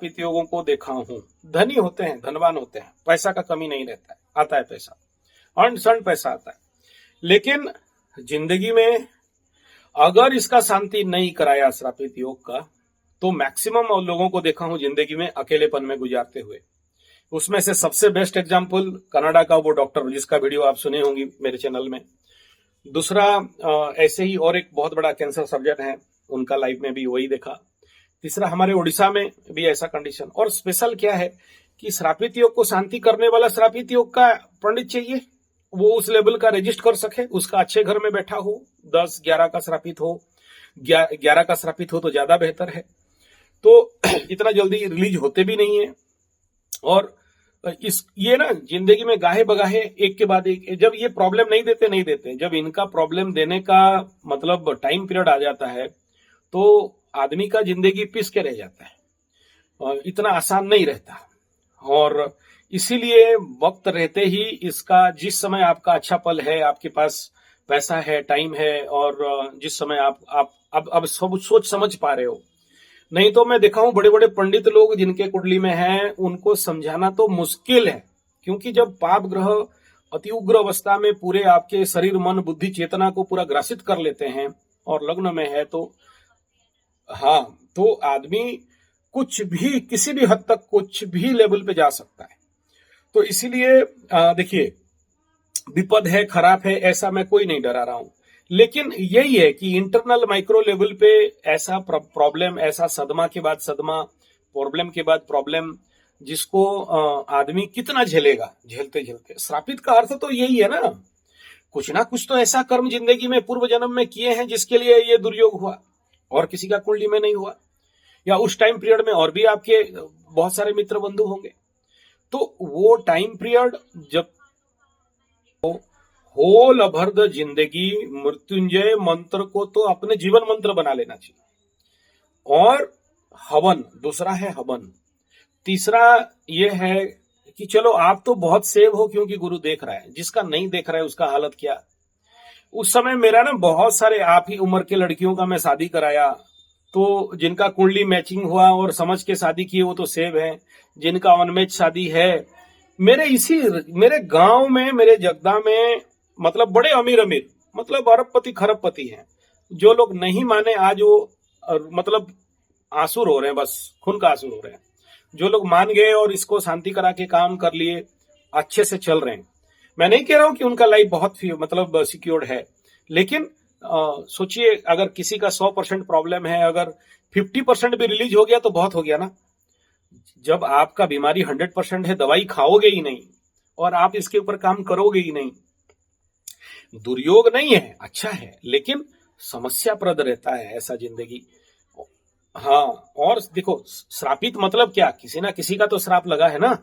पितयोगों को देखा हूं, धनी होते हैं, धनवान होते हैं, पैसा का कमी नहीं रहता है, आता है पैसा, अंड संड पैसा आता है। लेकिन जिंदगी में अगर इसका शांति नहीं कराया श्रापित योग का, तो मैक्सिमम लोगों को देखा हूं जिंदगी में अकेलेपन में गुजारते हुए। उसमें से सबसे बेस्ट एग्जाम्पल कनाडा का वो डॉक्टर जिसका वीडियो आप सुने होंगी मेरे चैनल में। दूसरा ऐसे ही और एक बहुत बड़ा कैंसर सर्जन है, उनका लाइफ में भी वही देखा। तीसरा हमारे उड़ीसा में भी ऐसा कंडीशन। और स्पेशल क्या है कि श्रापित योग को शांति करने वाला श्रापित योग का पंडित चाहिए, वो उस लेवल का रजिस्ट कर सके, उसका अच्छे घर में बैठा हो, 10-11 का श्रापित हो, 11 का श्रापित हो तो ज्यादा बेहतर है। तो इतना जल्दी रिलीज होते भी नहीं है। और ये ना जिंदगी में गाहे बगाहे एक के बाद एक, जब ये प्रॉब्लम नहीं देते, जब इनका प्रॉब्लम देने का मतलब टाइम पीरियड आ जाता है तो आदमी का जिंदगी पिस के रह जाता है, और इतना आसान नहीं रहता। और इसीलिए वक्त रहते ही इसका, जिस समय आपका अच्छा पल है, आपके पास पैसा है, टाइम है, और जिस समय आप अब सब सोच समझ पा रहे हो। नहीं तो मैं देखा हूं बड़े बड़े पंडित लोग जिनके कुंडली में हैं, उनको समझाना तो मुश्किल है, क्योंकि जब पाप ग्रह अति उग्र अवस्था में पूरे आपके शरीर, मन, बुद्धि, चेतना को पूरा ग्रासित कर लेते हैं और लग्न में है, तो हाँ, तो आदमी कुछ भी, किसी भी हद तक कुछ भी लेवल पे जा सकता है। तो इसीलिए देखिए, विपद है, खराब है, ऐसा मैं कोई नहीं डरा रहा हूं, लेकिन यही है कि इंटरनल माइक्रो लेवल पे ऐसा प्रॉब्लम, ऐसा सदमा के बाद सदमा, प्रॉब्लम के बाद प्रॉब्लम, जिसको आदमी कितना झेलेगा, झेलते झेलते। श्रापित का अर्थ तो यही है ना कुछ तो ऐसा कर्म जिंदगी में पूर्व जन्म में किए हैं जिसके लिए ये दुर्योग हुआ, और किसी का कुंडली में नहीं हुआ, या उस टाइम पीरियड में और भी आपके बहुत सारे मित्र बंधु होंगे। तो वो टाइम पीरियड जब होल अभर्द जिंदगी मृत्युंजय मंत्र को तो अपने जीवन मंत्र बना लेना चाहिए। और हवन, दूसरा है हवन। तीसरा ये है कि चलो आप तो बहुत सेव हो क्योंकि गुरु देख रहा है, जिसका नहीं देख रहा है उसका हालत क्या। उस समय मेरा ना बहुत सारे आप ही उम्र के लड़कियों का मैं शादी कराया, तो जिनका कुंडली मैचिंग हुआ और समझ के शादी की वो तो सेव है, जिनका अनमैच शादी है, मेरे गांव में, मेरे जगदा में, मतलब बड़े अमीर मतलब अरबपति खरबपति हैं। जो लोग नहीं माने आज वो मतलब आंसू रो रहे हैं, बस खून का आंसू रो रहे हैं। जो लोग मान गए और इसको शांति करा के काम कर लिए, अच्छे से चल रहे हैं। मैं नहीं कह रहा हूं कि उनका लाइफ बहुत मतलब सिक्योर्ड है, लेकिन सोचिए अगर किसी का 100% प्रॉब्लम है, अगर 50% भी रिलीज हो गया तो बहुत हो गया ना। जब आपका बीमारी 100% है, दवाई खाओगे ही नहीं और आप इसके ऊपर काम करोगे ही नहीं। दुर्योग नहीं है, अच्छा है, लेकिन समस्याप्रद रहता है ऐसा जिंदगी। हाँ, और देखो श्रापित मतलब क्या, किसी ना किसी का तो श्राप लगा है ना।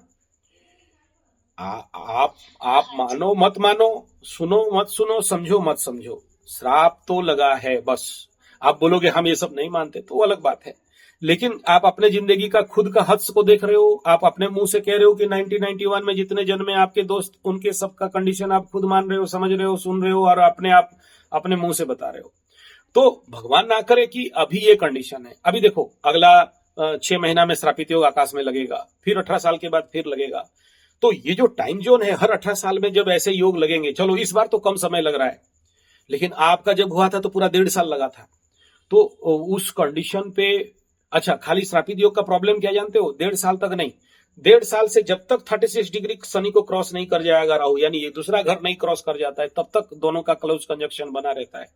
आप मानो मत मानो, सुनो मत सुनो, समझो मत समझो, श्राप तो लगा है। बस आप बोलोगे हम ये सब नहीं मानते तो वो अलग बात है, लेकिन आप अपने जिंदगी का खुद का हद को देख रहे हो। आप अपने मुंह से कह रहे हो कि 1991 में जितने जन्मे आपके दोस्त, उनके सबका कंडीशन आप खुद मान रहे हो, समझ रहे हो, सुन रहे हो, और अपने मुंह से बता रहे हो। तो भगवान ना करे कि अभी ये कंडीशन है। अभी देखो अगला 6 महीना में श्रापित योग आकाश में लगेगा, फिर 18 साल के बाद फिर लगेगा। तो ये जो टाइम जोन है, हर 18 साल में जब ऐसे योग लगेंगे, चलो इस बार तो कम समय लग रहा है, लेकिन आपका जब हुआ था तो पूरा 1.5 साल लगा था। तो उस कंडीशन पे, अच्छा खाली श्रापित योग का प्रॉब्लम क्या जानते हो, 1.5 साल तक नहीं, 1.5 साल से जब तक 36 डिग्री शनि को क्रॉस नहीं कर जाएगा राहु, यानी ये दूसरा घर नहीं क्रॉस कर जाता है, तब तक दोनों का क्लोज कंजक्शन बना रहता है,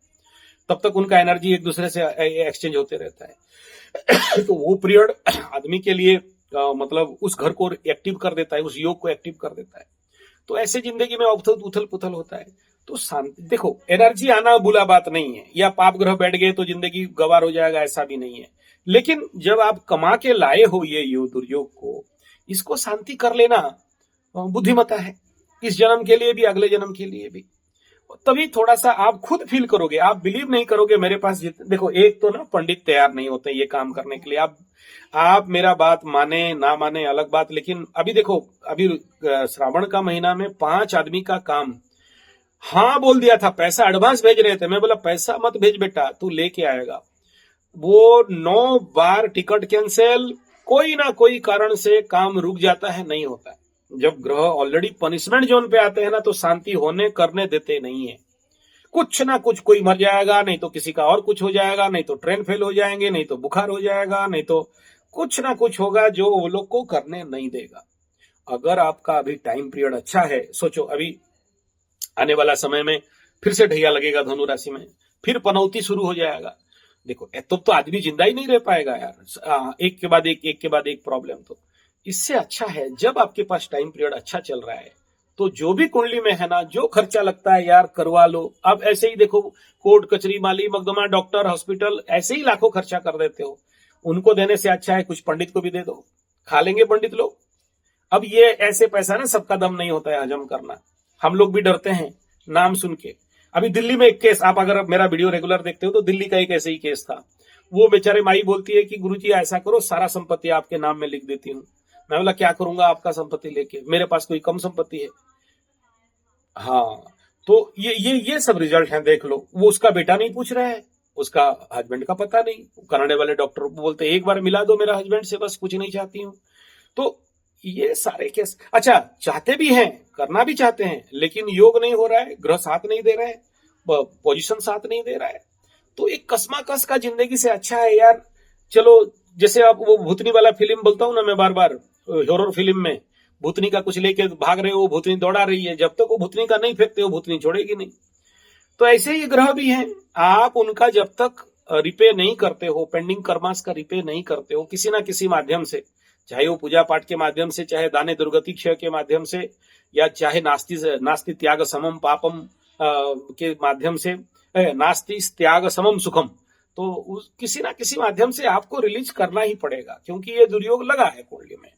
तब तक उनका एनर्जी एक दूसरे से एक्सचेंज होते रहता है। तो वो पीरियड आदमी के लिए मतलब उस घर को एक्टिव कर देता है, उस योग को एक्टिव कर देता है। तो ऐसे जिंदगी में उथल पुथल होता है। तो शांति, देखो एनर्जी आना बुरा बात नहीं है, या पाप ग्रह बैठ गए तो जिंदगी गवार हो जाएगा, ऐसा भी नहीं है। लेकिन जब आप कमा के लाए हो ये योग, दुर्योग को, इसको शांति कर लेना बुद्धिमता है, इस जन्म के लिए भी, अगले जन्म के लिए भी। तभी थोड़ा सा आप खुद फील करोगे, आप बिलीव नहीं करोगे मेरे पास देखो, एक तो ना पंडित तैयार नहीं होते ये काम करने के लिए। आप मेरा बात माने ना माने अलग बात, लेकिन अभी देखो, अभी श्रावण का महीना में 5 आदमी का काम हाँ बोल दिया था, पैसा एडवांस भेज रहे थे। मैं बोला पैसा मत भेज बेटा, तू लेके आएगा। वो 9 बार टिकट कैंसिल, कोई ना कोई कारण से काम रुक जाता है, नहीं होता है। जब ग्रह ऑलरेडी पनिशमेंट जोन पे आते हैं ना, तो शांति होने करने देते नहीं है। कुछ ना कुछ, कोई मर जाएगा, नहीं तो किसी का और कुछ हो जाएगा, नहीं तो ट्रेन फेल हो जाएंगे, नहीं तो बुखार हो जाएगा, नहीं तो कुछ ना कुछ होगा जो वो लोग को करने नहीं देगा। अगर आपका अभी टाइम पीरियड अच्छा है, सोचो अभी आने वाला समय में फिर से ढैया लगेगा धनु राशि में, फिर पनौती शुरू हो जाएगा। देखो तो आदमी जिंदा ही नहीं रह पाएगा यार, एक के बाद एक प्रॉब्लम। तो इससे अच्छा है जब आपके पास टाइम पीरियड अच्छा चल रहा है, तो जो भी कुंडली में है ना, जो खर्चा लगता है यार करवा लो। अब ऐसे ही देखो, कोर्ट कचहरी, माली मकदमा, डॉक्टर, हॉस्पिटल, ऐसे ही लाखों खर्चा कर देते हो। उनको देने से अच्छा है कुछ पंडित को भी दे दो, खा लेंगे पंडित लोग। अब ये ऐसे पैसा ना सबका दम नहीं होता है हजम करना, हम लोग भी डरते हैं नाम सुन के। अभी दिल्ली में एक केस, आप अगर मेरा वीडियो रेगुलर देखते हो तो दिल्ली का एक ऐसे ही केस था। वो बेचारे माई बोलती है कि गुरुजी ऐसा करो, सारा संपत्ति आपके नाम में लिख देती हूँ। मैं बोला क्या करूंगा आपका संपत्ति लेके, मेरे पास कोई कम संपत्ति है। हाँ, तो ये सब रिजल्ट है, देख लो। वो उसका बेटा नहीं पूछ रहा है, उसका हस्बैंड का पता नहीं। कराने वाले डॉक्टर बोलते एक बार मिला दो मेरा हस्बैंड से, बस कुछ नहीं चाहती हूँ। तो ये सारे केस, अच्छा चाहते भी हैं, करना भी चाहते हैं, लेकिन योग नहीं हो रहा है, ग्रह साथ नहीं दे रहे हैं, पोजीशन साथ नहीं दे रहा है। तो एक कसमाकस का जिंदगी से अच्छा है यार, चलो जैसे आप वो भूतनी वाला फिल्म बोलता हूं ना मैं बार बार, हॉरर फिल्म में भूतनी का कुछ लेके भाग रहे हो, भूतनी दौड़ा रही है, जब तक वो भूतनी का नहीं फेंकते हो भूतनी छोड़ेगी नहीं। तो ऐसे ही ग्रह भी हैं, आप उनका जब तक रिपे नहीं करते हो, पेंडिंग कर्मास का रिपे नहीं करते हो किसी ना किसी माध्यम से, चाहे वो पूजा पाठ के माध्यम से, चाहे दाने दुर्गति क्षय के माध्यम से, या चाहे नास्ति त्याग समम पापम के माध्यम से, नास्ति त्याग समम सुखम, तो किसी ना किसी माध्यम से आपको रिलीज करना ही पड़ेगा, क्योंकि ये दुर्योग लगा है कुंडली में।